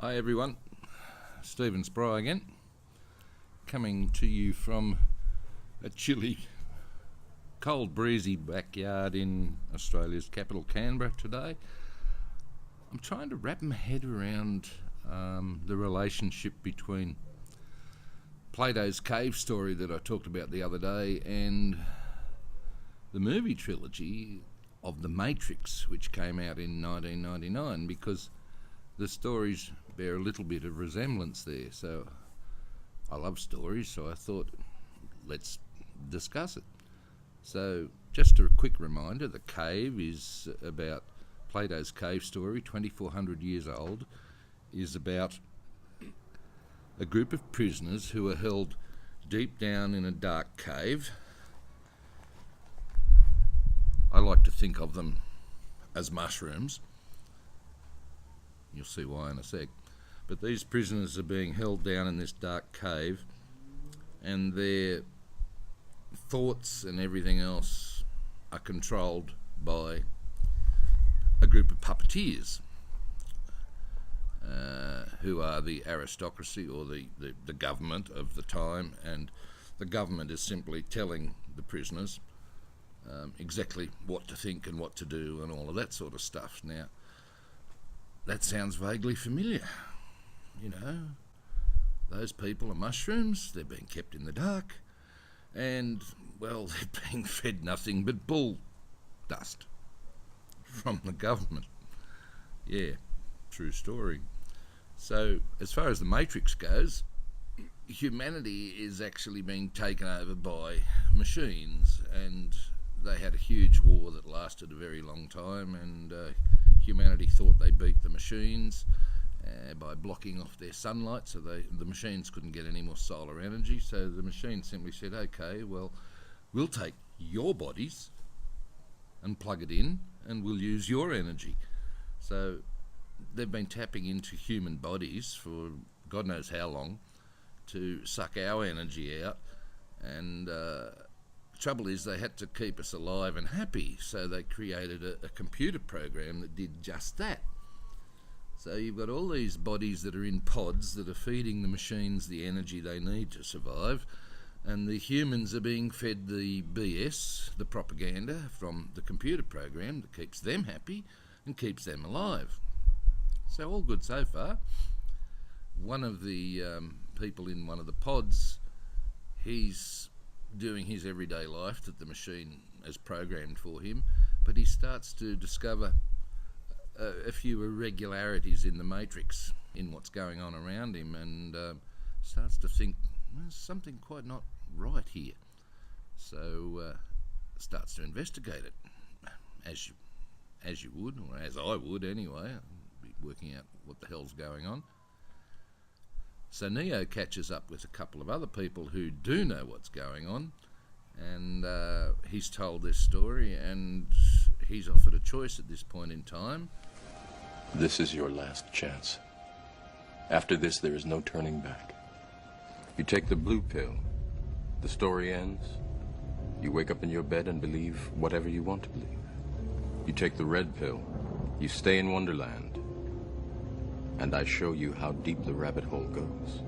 Hi everyone, Stephen Spry again, coming to you from a chilly, cold, breezy backyard in Australia's capital, Canberra today. I'm trying to wrap my head around the relationship between Plato's cave story that I talked about the other day and the movie trilogy of The Matrix, which came out in 1999, because the stories bear a little bit of resemblance there. So I love stories, so I thought let's discuss it. So just a quick reminder, the cave is about Plato's cave story, 2400 years old, is about a group of prisoners who are held deep down in a dark cave. I like to think of them as mushrooms. You'll see why in a sec. But these prisoners are being held down in this dark cave, and their thoughts and everything else are controlled by a group of puppeteers who are the aristocracy or the government of the time, and the government is simply telling the prisoners exactly what to think and what to do and all of that sort of stuff. Now, that sounds vaguely familiar. You know, those people are mushrooms, they're being kept in the dark, and, well, they're being fed nothing but bull dust from the government. Yeah, true story. So, as far as the Matrix goes, humanity is actually being taken over by machines, and they had a huge war that lasted a very long time, and humanity thought they beat the machines by blocking off their sunlight, so the machines couldn't get any more solar energy. So the machine simply said, okay, well, we'll take your bodies and plug it in, and we'll use your energy. So they've been tapping into human bodies for God knows how long to suck our energy out, and trouble is they had to keep us alive and happy, so they created a computer program that did just that. So you've got all these bodies that are in pods that are feeding the machines the energy they need to survive, and the humans are being fed the BS, the propaganda from the computer program that keeps them happy and keeps them alive. So all good so far. One of the people in one of the pods, he's doing his everyday life that the machine has programmed for him, but he starts to discover a few irregularities in the matrix, in what's going on around him, and starts to think, there's something quite not right here. So starts to investigate it, as you would, or as I would anyway. I'd be working out what the hell's going on. So Neo catches up with a couple of other people who do know what's going on, and he's told this story, and he's offered a choice at this point in time. This is your last chance. After this, there is no turning back. You take the blue pill, the story ends. You wake up in your bed and believe whatever you want to believe. You take the red pill, you stay in Wonderland, and I show you how deep the rabbit hole goes.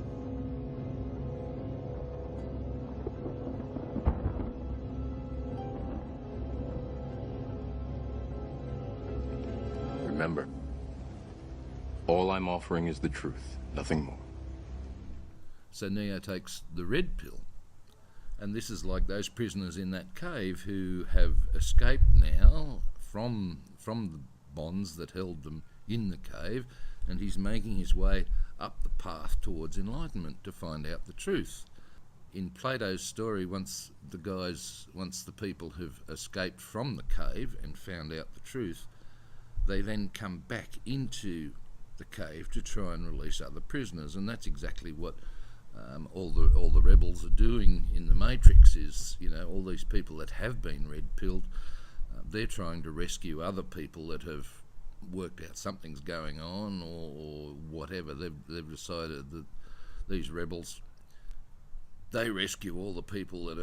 Remember, all I'm offering is the truth, nothing more. So Neo takes the red pill, and this is like those prisoners in that cave who have escaped now from the bonds that held them in the cave, and he's making his way up the path towards enlightenment to find out the truth. In Plato's story, once the people have escaped from the cave and found out the truth, they then come back into the cave to try and release other prisoners, and that's exactly what all the rebels are doing in the Matrix. Is, you know, all these people that have been red-pilled, they're trying to rescue other people that have worked out something's going on, or whatever. They've decided that these rebels, they rescue all the people that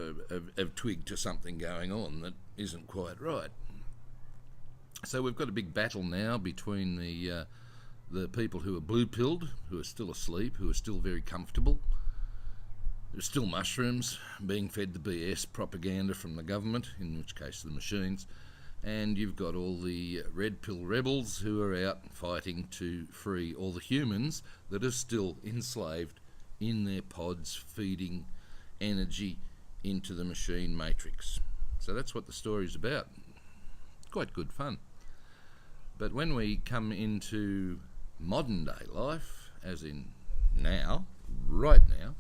have twigged to something going on that isn't quite right. So we've got a big battle now between the the people who are blue-pilled, who are still asleep, who are still very comfortable. There's still mushrooms being fed the BS propaganda from the government, in which case the machines. And you've got all the red pill rebels who are out fighting to free all the humans that are still enslaved in their pods, feeding energy into the machine matrix. So that's what the story's about. Quite good fun. But when we come into modern day life, as in now, right now,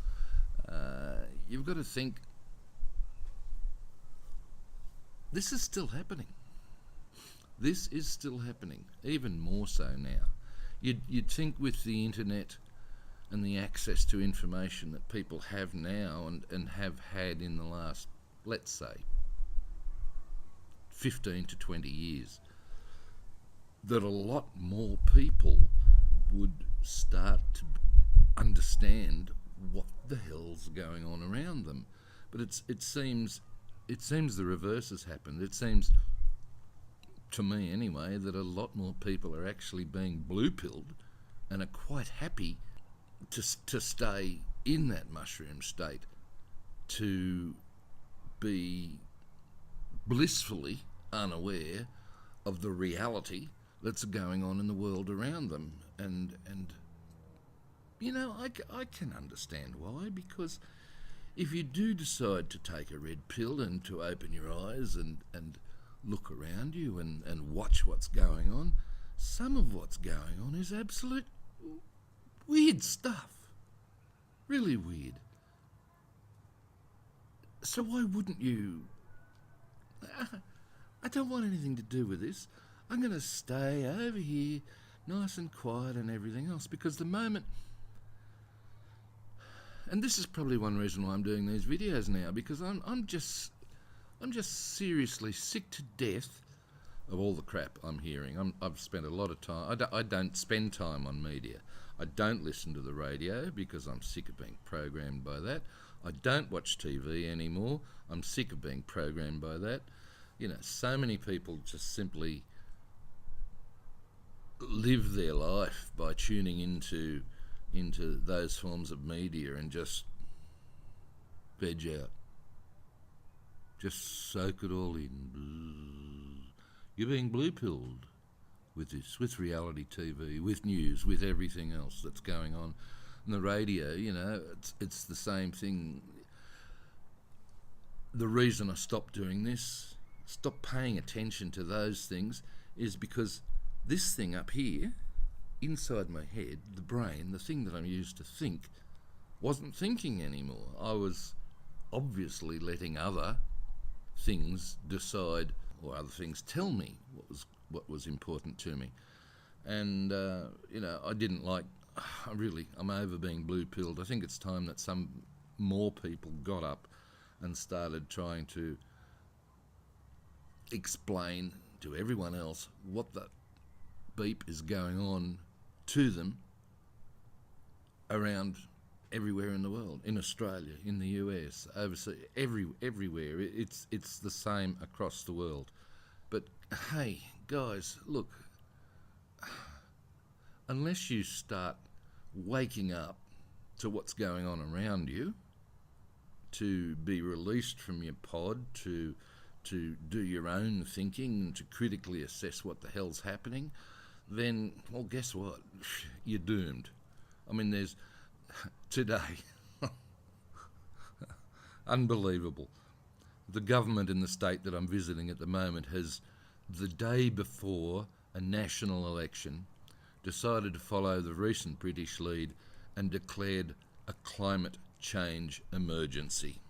you've got to think this is still happening. This is still happening, even more so now. You'd think with the internet and the access to information that people have now and have had in the last, let's say, 15 to 20 years, that a lot more people would start to understand what the hell's going on around them. But it seems the reverse has happened. It seems, to me anyway, that a lot more people are actually being blue-pilled and are quite happy to stay in that mushroom state, to be blissfully unaware of the reality that's going on in the world around them. And you know, I can understand why, because if you do decide to take a red pill and to open your eyes and look around you and watch what's going on, some of what's going on is absolute weird stuff. Really weird. So why wouldn't you? I don't want anything to do with this. I'm going to stay over here, nice and quiet and everything else, because the moment... And this is probably one reason why I'm doing these videos now, because I'm just seriously sick to death of all the crap I'm hearing. I've spent a lot of time... I don't spend time on media. I don't listen to the radio because I'm sick of being programmed by that. I don't watch TV anymore. I'm sick of being programmed by that. You know, so many people just simply live their life by tuning into those forms of media and just veg out. Just soak it all in. You're being blue-pilled with this, with reality TV, with news, with everything else that's going on. And the radio, you know, it's the same thing. The reason I stopped doing this, stopped paying attention to those things, is because this thing up here, inside my head, the brain, the thing that I'm used to think, wasn't thinking anymore. I was obviously letting other things decide, or other things tell me what was important to me. And, you know, I didn't like... I'm over being blue-pilled. I think it's time that some more people got up and started trying to explain to everyone else what the beep is going on to them around everywhere in the world, in Australia, in the US, overseas, everywhere. It's the same across the world. But hey, guys, look, unless you start waking up to what's going on around you, to be released from your pod, to do your own thinking, to critically assess what the hell's happening, then, well, guess what? You're doomed. I mean, there's... Today... Unbelievable. The government in the state that I'm visiting at the moment has, the day before a national election, decided to follow the recent British lead and declared a climate change emergency.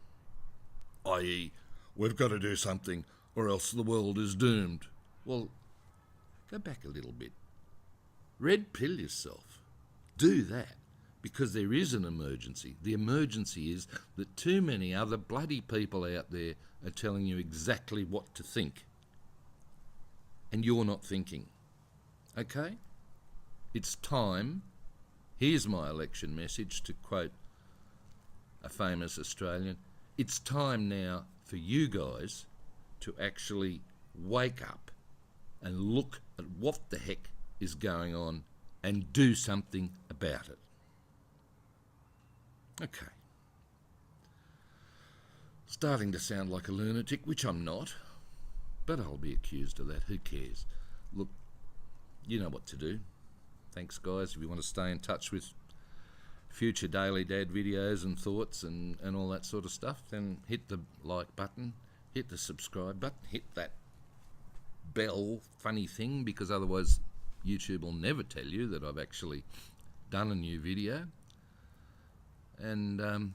i.e., we've got to do something or else the world is doomed. Well, go back a little bit. Red pill yourself. Do that, because there is an emergency. The emergency is that too many other bloody people out there are telling you exactly what to think. And you're not thinking. Okay? It's time. Here's my election message, to quote a famous Australian. It's time now for you guys to actually wake up and look at what the heck is going on and do something about it. Okay. Starting to sound like a lunatic, which I'm not, but I'll be accused of that. Who cares? Look, you know what to do. Thanks, guys. If you want to stay in touch with future Daily Dad videos and thoughts and all that sort of stuff, then hit the like button, hit the subscribe button, hit that bell funny thing, because otherwise YouTube will never tell you that I've actually done a new video. And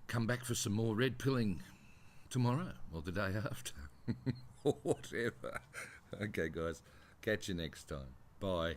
come back for some more red pilling tomorrow or the day after or whatever. Okay, guys, catch you next time. Bye.